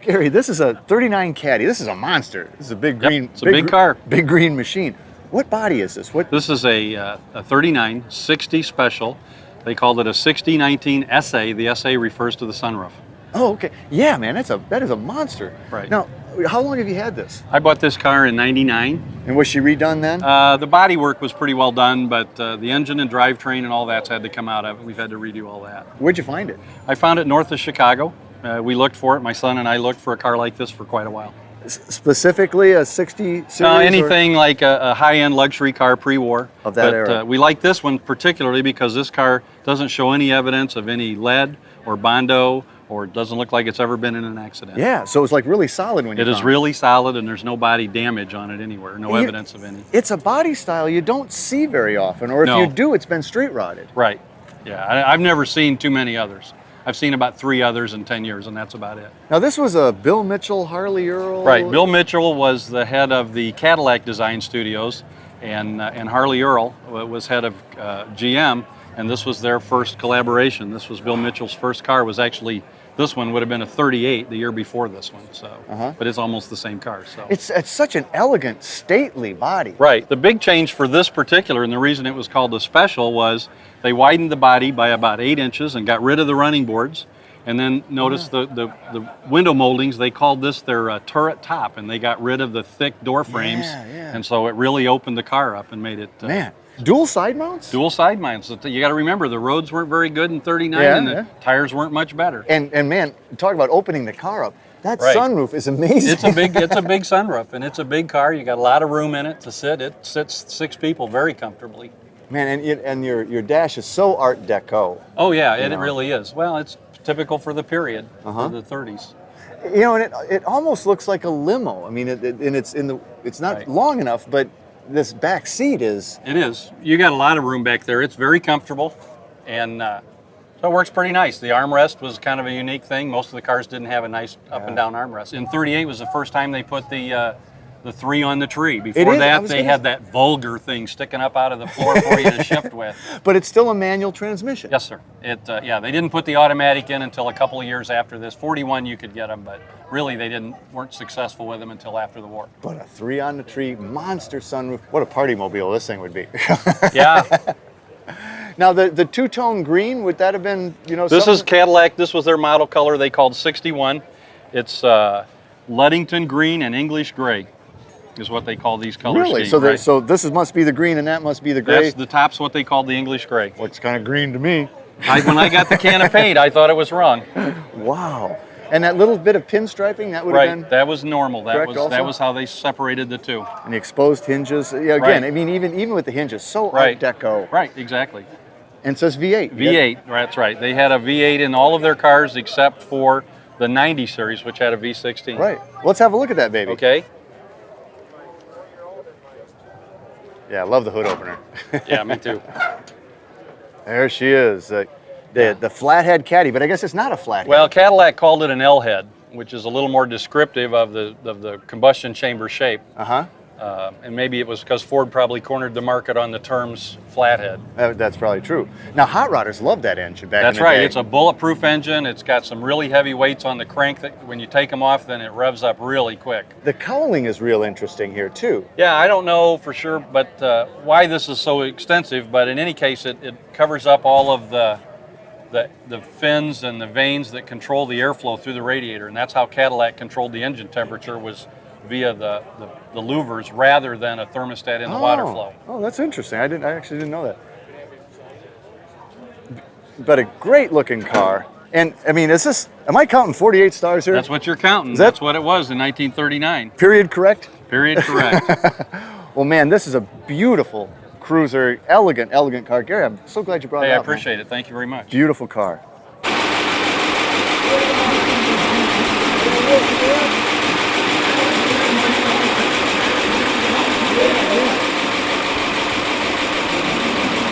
Gary, this is a 39 Caddy. This is a monster. This is a big green. It's a big car. Big green machine. What body is this? What? This is a 39 60 special. They called it a 6019 SA. The SA refers to the sunroof. Oh, okay. Yeah, man, that is a monster. Right. Now, how long have you had this? I bought this car in '99. And was she redone then? The body work was pretty well done, but the engine and drivetrain and all that's had to come out of it. We've had to redo all that. Where'd you find it? I found it north of Chicago. We looked for it. My son and I looked for a car like this for quite a while. Specifically a 60 series? Anything like a high-end luxury car pre-war. Of that era. We like this one particularly because this car doesn't show any evidence of any lead or Bondo, or it doesn't look like it's ever been in an accident. Yeah, so it's like really solid when you It is really solid, and there's no body damage on it anywhere, no evidence of any. It's a body style you don't see very often, or if you do, it's been straight rodded. Right, yeah, I've never seen too many others. I've seen about 3 others in 10 years, and that's about it. Now this was a Bill Mitchell, Harley Earl? Right, Bill Mitchell was the head of the Cadillac design studios, and Harley Earl was head of GM, and this was their first collaboration. This was Bill Mitchell's first car. Was actually, this one would have been a 38 the year before this one, so, but it's almost the same car. So it's such an elegant, stately body. Right. The big change for this particular, and the reason it was called a special, was they widened the body by about 8 inches and got rid of the running boards. And then notice the window moldings, they called this their turret top, and they got rid of the thick door frames. And so it really opened the car up and made it... Man, dual side mounts? Dual side mounts. You got to remember, the roads weren't very good in 39, and the tires weren't much better. And man, talk about opening the car up. That sunroof is amazing. It's a big sunroof, and it's a big car. You got a lot of room in it to sit. It sits 6 people very comfortably. Man, and your dash is so Art Deco. Oh yeah, it really is. Well, it's typical for the period, for the 30s. You know, and it almost looks like a limo. I mean, it's not long enough, but this back seat is. It is. You got a lot of room back there. It's very comfortable, and so it works pretty nice. The armrest was kind of a unique thing. Most of the cars didn't have a nice up and down armrest. In 38 was the first time they put the 3 on the tree. Before that, they had that vulgar thing sticking up out of the floor for you to shift with. But it's still a manual transmission. Yes, sir. They didn't put the automatic in until a couple of years after this. 41 you could get them, but really they weren't successful with them until after the war. But a 3 on the tree, monster sunroof. What a party mobile this thing would be. Yeah. Now the two-tone green, would that have been, This is Cadillac. This was their model color they called 61. It's Luddington green and English gray is what they call these color schemes. Really? So this must be the green and that must be the gray? The top's what they call the English gray. Well, it's kind of green to me. When I got the can of paint, I thought it was wrong. Wow. And that little bit of pinstriping, that would have been? Right, that was normal. That also? was how they separated the two. And the exposed hinges. Yeah, again, I mean, even with the hinges, so Art Deco. Right, exactly. And it says V8. V8, that's right. They had a V8 in all of their cars except for the 90 series, which had a V16. Right. Let's have a look at that baby. Okay. Yeah, I love the hood opener. Yeah, me too. There she is, the flathead Caddy, but I guess it's not a flathead. Well, Cadillac called it an L head, which is a little more descriptive of the combustion chamber shape. And maybe it was because Ford probably cornered the market on the terms flathead. That's probably true. Now, hot rodders love that engine back in the day. That's right. It's a bulletproof engine. It's got some really heavy weights on the crank that when you take them off, then it revs up really quick. The cowling is real interesting here, too. Yeah, I don't know for sure but why this is so extensive, but in any case, it covers up all of the fins and the vanes that control the airflow through the radiator, and that's how Cadillac controlled the engine temperature, was via the louvers rather than a thermostat in the water flow. Oh, that's interesting. I actually didn't know that. But a great looking car. And I mean, am I counting 48 stars here? That's what you're counting. That's what it was in 1939. Period correct? Period correct. Well, man, this is a beautiful cruiser, elegant car. Gary, I'm so glad you brought it up. I appreciate it. Thank you very much. Beautiful car.